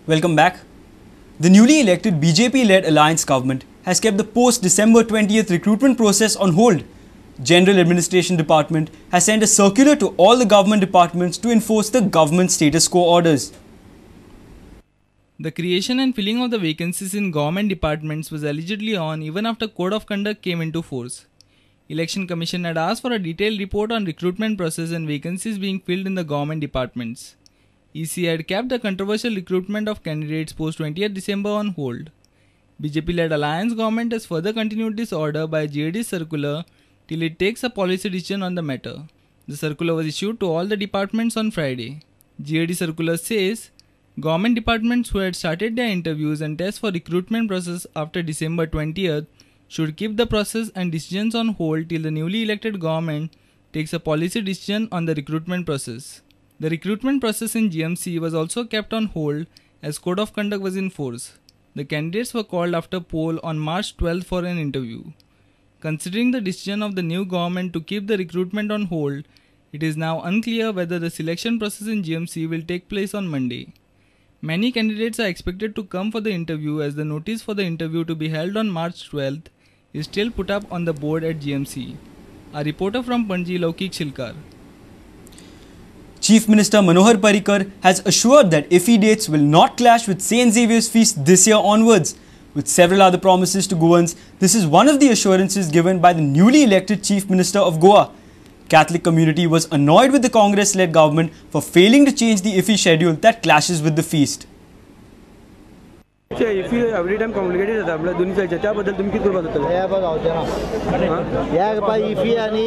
Welcome back. The newly elected BJP-led alliance government has kept the post-December 20th recruitment process on hold. General Administration Department has sent a circular to all the government departments to enforce the government status quo orders. The creation and filling of the vacancies in government departments was allegedly on even after Code of Conduct came into force. Election Commission had asked for a detailed report on recruitment process and vacancies being filled in the government departments. EC had kept the controversial recruitment of candidates post 20th December on hold. BJP-led alliance government has further continued this order by GAD circular till it takes a policy decision on the matter. The circular was issued to all the departments on Friday. GAD circular says, government departments who had started their interviews and tests for recruitment process after December 20th should keep the process and decisions on hold till the newly elected government takes a policy decision on the recruitment process. The recruitment process in GMC was also kept on hold as Code of Conduct was in force. The candidates were called after poll on March 12th for an interview. Considering the decision of the new government to keep the recruitment on hold, it is now unclear whether the selection process in GMC will take place on Monday. Many candidates are expected to come for the interview as the notice for the interview to be held on March 12th is still put up on the board at GMC. A reporter from Panji, Laukik Shilkar. Chief Minister Manohar Parrikar has assured that IFI dates will not clash with St. Xavier's feast this year onwards. With several other promises to Goans, this is one of the assurances given by the newly elected Chief Minister of Goa. Catholic community was annoyed with the Congress-led government for failing to change the IFI schedule that clashes with the feast. IFI every time complicated जाता आपल्या दोन्ही साईडच्या त्याबद्दल तुम्ही किती बोलत होता या बघ आवते ना या पाय IFI आणि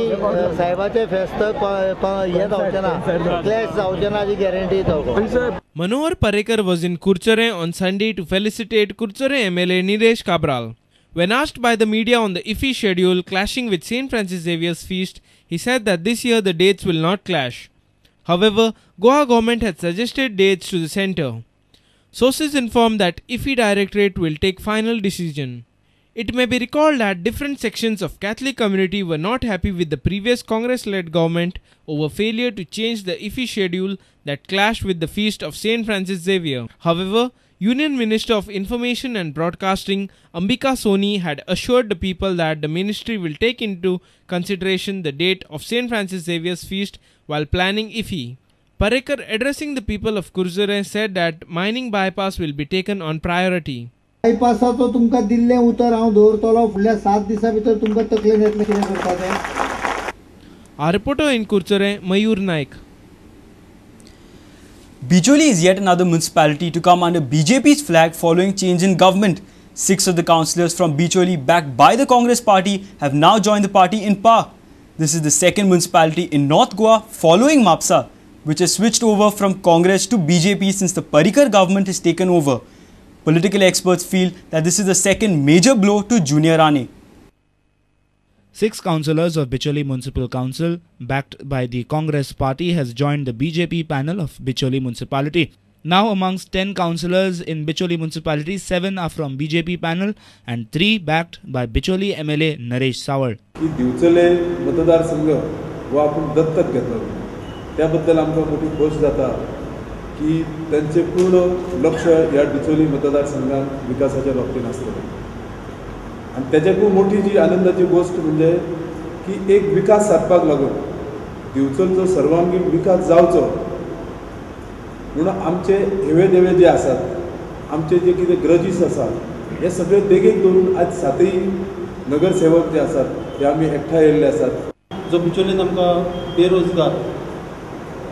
साहेबाचे फेस्त हे जावचे ना क्लॅश जावचे ना जी गॅरंटी तो Manohar Parrikar was in Kurchare on Sunday to felicitate Kurchare MLA Nilesh Cabral. When asked by the media on the IFI schedule clashing with St. Francis Xavier's feast, he said that this year the dates will not clash. However, Goa government had suggested dates to the centre. Sources informed that IFI Directorate will take final decision. It may be recalled that different sections of Catholic community were not happy with the previous Congress-led government over failure to change the IFI schedule that clashed with the feast of St. Francis Xavier. However, Union Minister of Information and Broadcasting Ambika Soni had assured the people that the ministry will take into consideration the date of St. Francis Xavier's feast while planning IFI. Parrikar, addressing the people of Kurchare, said that mining bypass will be taken on priority. bypassaचो तुमका दिल्ले उतर हांव दवरतलो फुडल्या 7 दिसा भितर तुमका तकलेन येतले कितें करपाचें. Our reporter in Kurchare, Mayur Naik. Bicholi is yet another municipality to come under BJP's flag following change in government. 6 of the councillors from Bicholi, backed by the Congress party, have now joined the party in power. This is the second municipality in North Goa following Mapsa, which has switched over from Congress to BJP since the Parrikar government has taken over. Political experts feel that this is the second major blow to Junior Rane. 6 councillors of Bicholi Municipal Council, backed by the Congress party, has joined the BJP panel of Bicholi Municipality. Now amongst 10 councillors in Bicholi Municipality, 7 are from BJP panel and 3 backed by Bicholi MLA Naresh Sawar. दिवचले मतदार संघ व आपण दत्तक घेतलो त्याबद्दल आमकां मोठी खोस जाता की त्यांचे पूर्ण लक्ष या बिचोली मतदारसंघात विकासाच्या बाबतीत असतले आणि त्याच्याकून मोठी जी आनंदाची गोष्ट म्हणजे की एक विकास साधपाक लागून दिवचलचो सर्वांगीण विकास जावचो म्हणून आमचे हेवे देवे जे आसात आमचे जे कितें ग्रजीस आसात हे सगळे देगेक धरून आज 7 नगरसेवक जे आसात ते आमी एकठांय येयल्ले आसात. जो बिचोलीन आमकां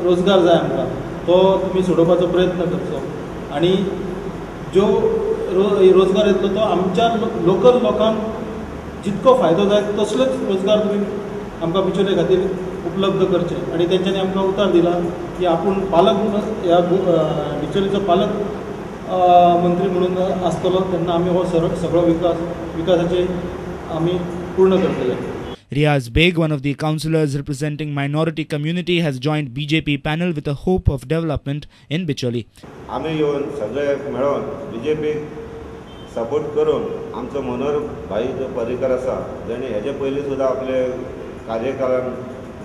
रोजगार जाय आमकां तो तुमी सोडोवपाचो प्रयत्न करचो आनी जो रोजगार येतलो तो आमच्या लोकल लोकांक जितको फायदो जाय तसलोच रोजगार तुमी आमकां बिचोले खातीर उपलब्ध करचे आनी तेंच्यांनी आमकां उतर दिला की आपूण पालक ह्या बिचोलीचो पालक मंत्री म्हणून आसतलो तेन्ना आमी हो सगळो विकासाचे आमी पूर्ण करतले. Riaz Beg, one of the councillors representing minority community, has joined BJP panel with a hope of development in Bicholi. आम्ही येऊन सगळे मिळून BJP सपोर्ट करून आमचो मनोहर भाई जो पर्रीकर आसा जेणे हेजे पयलीं सुद्दां आपले कार्यकालान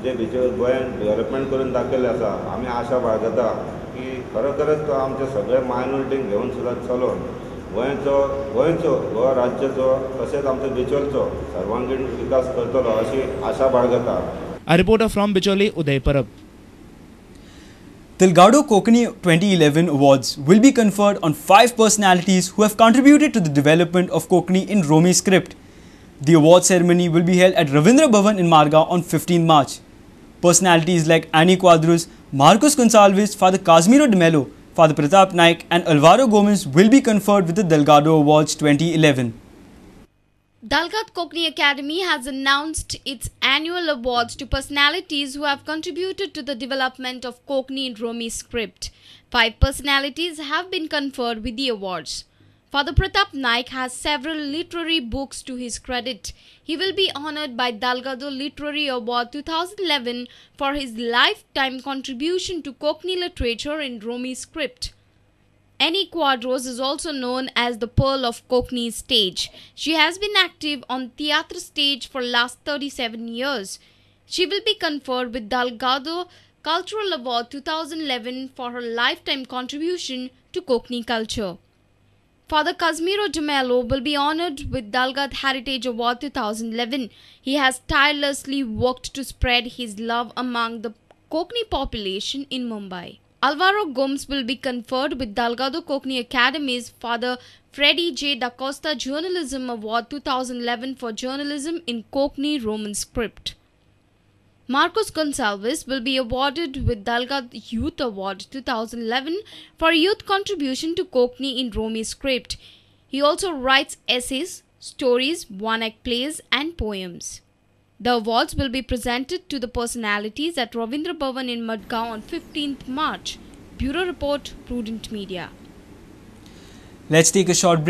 जे गोंयान डेव्हलपमेंट करून दाखयलें आसा आमी आशा बाळगता की खरोखरच तो आमच्या सगळ्या मायनॉरिटींक घेवन सुद्दां चलोवन गोंयचो गोवा राज्याचो तशेंच आमच्या बिचोलचो सर्वांगीण विकास करतलो अशी आशा बाळगता. A reporter from Bicholi, Uday Parab. Delgado Kokani 2011 awards will be conferred on 5 personalities who have contributed to the development of Kokani in Romi script. The award ceremony will be held at Ravindra Bhavan in Marga on 15 March. Personalities like Annie Quadros, Marcos Gonçalves, Father Casimiro de Mello, Father Pratap Naik and Alvaro Gomez will be conferred with the Delgado Awards 2011. Govt Kokani Academy has announced its annual awards to personalities who have contributed to the development of Kokani in Romi script. 5 personalities have been conferred with the awards. Father Pratap Naik has several literary books to his credit. He will be honored by Delgado Literary Award 2011 for his lifetime contribution to Kokani literature in Romi script. Annie Quadros is also known as the Pearl of Kokani stage. She has been active on theatre stage for last 37 years. She will be conferred with Delgado Cultural Award 2011 for her lifetime contribution to Kokani culture. Father Casimiro de Mello will be honored with Delgado Heritage Award 2011. He has tirelessly worked to spread his love among the Kokani population in Mumbai. Alvaro Gomez will be conferred with Delgado Kokani Academy's Father Freddie J. Da Costa Journalism Award 2011 for journalism in Kokani Roman script. Marcos Gonçalves will be awarded with Delgado Youth Award 2011 for youth contribution to Kokani in Romi script. He also writes essays, stories, one-act plays and poems. The awards will be presented to the personalities at Ravindra Bhavan in Madgaon on 15th March. Bureau Report, Prudent Media. Let's take a short break.